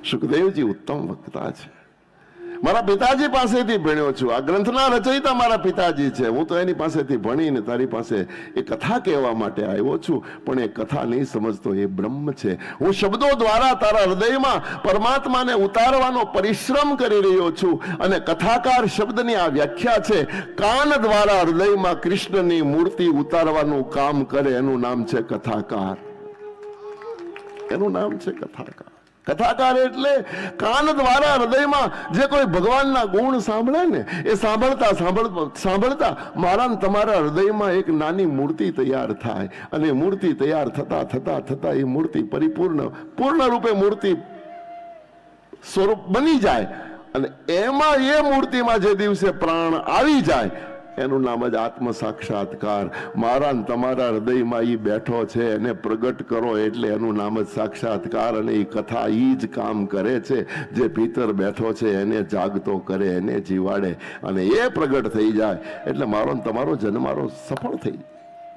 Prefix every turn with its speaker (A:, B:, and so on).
A: સુખદેવજી ઉત્તમ વક્તા છે. મારા પિતાજી પાસેથી ભણ્યો છું. આ ગ્રંથના રચયિતા મારા પિતાજી છે. હું તો એની પાસેથી ભણીને તારી પાસે એ કથા કહેવા માટે આવ્યો છું, પણ એ કથા નહીં સમજતો, એ બ્રહ્મ છે. હું શબ્દો દ્વારા તારા હૃદયમાં પરમાત્માને ઉતારવાનો પરિશ્રમ કરી રહ્યો છું, અને કથાકાર શબ્દની આ વ્યાખ્યા છે. કાન દ્વારા હૃદયમાં કૃષ્ણની મૂર્તિ ઉતારવાનું કામ કરે એનું નામ છે કથાકાર. એનું નામ છે કથાકાર. કથાકાર એટલે કાન દ્વારા હૃદયમાં જે કોઈ ભગવાનના ગુણ સાંભળે ને, એ સાંભળતા સાંભળતા મારા ને તમારા હૃદયમાં એક નાની મૂર્તિ તૈયાર થાય, અને મૂર્તિ તૈયાર થતા થતા થતા એ મૂર્તિ પૂર્ણ રૂપે મૂર્તિ સ્વરૂપ બની જાય, અને એમાં એ મૂર્તિમાં જે દિવસે પ્રાણ આવી જાય એનું નામ જ આત્મ સાક્ષાત્કાર. મારા ને તમારા હૃદયમાં એ બેઠો છે, એને પ્રગટ કરો એટલે એનું નામ જ સાક્ષાત્કાર. અને એ કથા એ જ કામ કરે છે. જે ભીતર બેઠો છે એને જાગતો કરે, એને જીવાડે, અને એ પ્રગટ થઈ જાય એટલે મારો ને તમારો જન્મારો સફળ થઈ જાય.